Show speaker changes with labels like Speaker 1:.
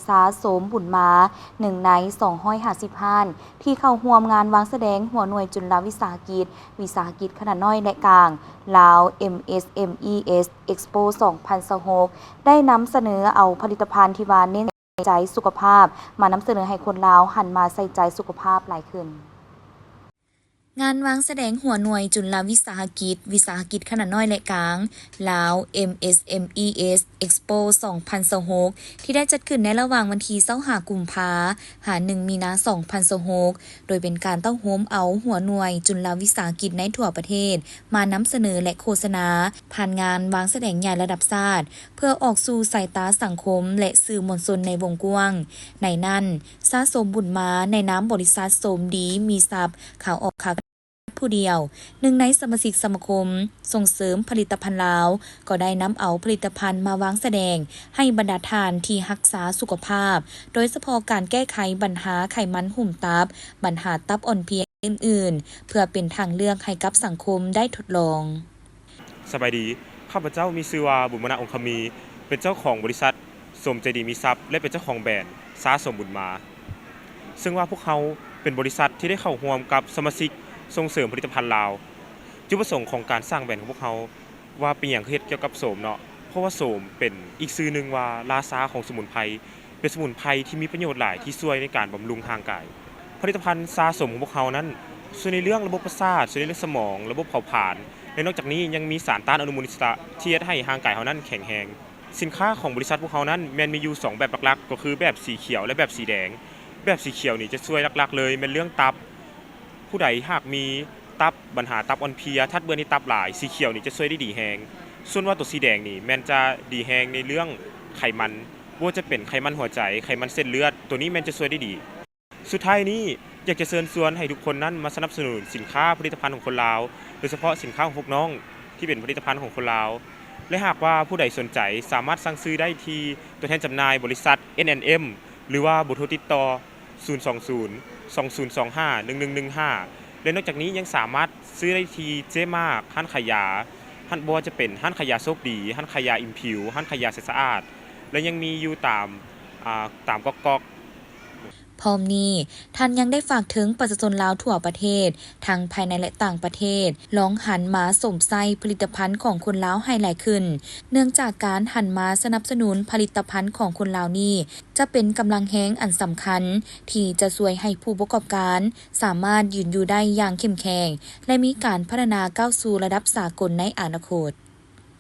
Speaker 1: ษาโสมบุญมา1ใน250ห้านที่เข้าร่วมงานวางแสดงหัวหน่วยจุลวิสาหกิจขนาดน้อยและกลางลาว MSMES Expo 2026ได้นำเสนอเอาผลิตภัณฑ์ที่ว่าเน้นใส่ใจสุขภาพมานำเสนอให้คนลาวหันมาใส่ใจสุขภาพหลายขึ้นงานวางแสดงหัวหน่วยจุลวิสาหกิจขนาดน้อยและกลางลาว MSMES Expo 2026ที่ได้จัดขึ้นในระหว่างวันที่25กุมภาพันธ์1มีนาคม2026โดยเป็นการต้องโฮมเอาหัวหน่วยจุลวิสาหกิจในทั่วประเทศมานำเสนอและโฆษณาผ่านงานวางแสดงใหญ่ระดับชาติเพื่อออกสู่สายตาสังคมและสื่อมวลชนในวงกว้างในนั้นสะสมบุญมาในนามบริษัทโสมดีมีทรัพย์ข่าวออกข่าวผู้เดียวหนึ่งในสมาชิกสมาคมส่งเสริมผลิตภัณฑ์ลาวก็ได้นำเอาผลิตภัณฑ์มาวางแสดงให้บรรดาทานที่รักษาสุขภาพโดยเฉพาะการแก้ไขปัญหาไขมันหุ่มตับปัญหาตับอ่อนเพลียอื่นๆเพื่อเป็นทางเลือกให้กับสังคมได้ทดลอง
Speaker 2: สบายดีข้าพเจ้ามีชื่อว่าบุญมณะองคมีเป็นเจ้าของบริษัทสมใจดีมีทรัพย์และเป็นเจ้าของแบรนด์ซาสมบุญมาซึ่งว่าพวกเขาเป็นบริษัทที่ได้เข้าร่วมกับสมาชิกส่งเสริมผลิตภัณฑ์ลาวจุดประสงค์ของการสร้างแบรนด์ของพวกเขาว่าเป็นอย่างเฮ็ดเกี่ยวกับโสมเนาะเพราะว่าโสมเป็นอีกชื่อนึงว่าราชาของสมุนไพรเป็นสมุนไพรที่มีประโยชน์หลายที่ช่วยในการบำรุงร่างกายผลิตภัณฑ์ซาสมของพวกเขานั้นช่วยในเรื่องระบบประสาทช่วยในเรื่องสมองระบบเผาผลาญและนอกจากนี้ยังมีสารต้านอนุมูลอิสระที่จะให้ร่างกายเขานั้นแข็งแรงสินค้าของบริษัทพวกเขานั้นแม่นมีอยู่2แบบหลักๆก็คือแบบสีเขียวและแบบสีแดงแบบสีเขียวนี่จะช่วยหลักๆเลยเป็นเรื่องตับผู้ใดหากมีตับปัญหาตับอ่อนเพลียทัดเบื่อในตับหลายสีเขียวนี่จะช่วยได้ดีแฮงส่วนว่าตัวสีแดงนี่แม่นจะดีแฮงในเรื่องไขมันบ่ว่าจะเป็นไขมันหัวใจไขมันเส้นเลือดตัวนี้แม่นจะช่วยได้ดีสุดท้ายนี้อยากจะเชิญชวนให้ทุกคนนั้นมาสนับสนุนสินค้าผลิตภัณฑ์ของคนลาวโดยเฉพาะสินค้าของพวกน้องที่เป็นผลิตภัณฑ์ของคนลาวและหากว่าผู้ใดสนใจสามารถสั่งซื้อได้ที่ตัวแทนจำหน่ายบริษัท NNM หรือว่าเบอร์โทรติดต่อ020 2025 1115และนอกจากนี้ยังสามารถซื้อได้ที่เจ๊มากห้านขายยาห้านบ่ว่าจะเป็นห้านขายยาโชคดีห้านขายยาอิ่มผิวห้านขายยาสะอาดและยังมีอยู่ตามก๊อก
Speaker 1: พร้อมนี้ท่านยังได้ฝากถึงประชาชนลาวทั่วประเทศทั้งภายในและต่างประเทศลองหันมาสวมใส่ผลิตภัณฑ์ของคนลาวให้หลายขึ้นเนื่องจากการหันมาสนับสนุนผลิตภัณฑ์ของคนลาวนี้จะเป็นกำลังแฮงอันสำคัญที่จะช่วยให้ผู้ประกอบการสามารถยืนอยู่ได้อย่างเข้มแข็งและมีการพัฒนาก้าวสู่ระดับสากลในอนาคต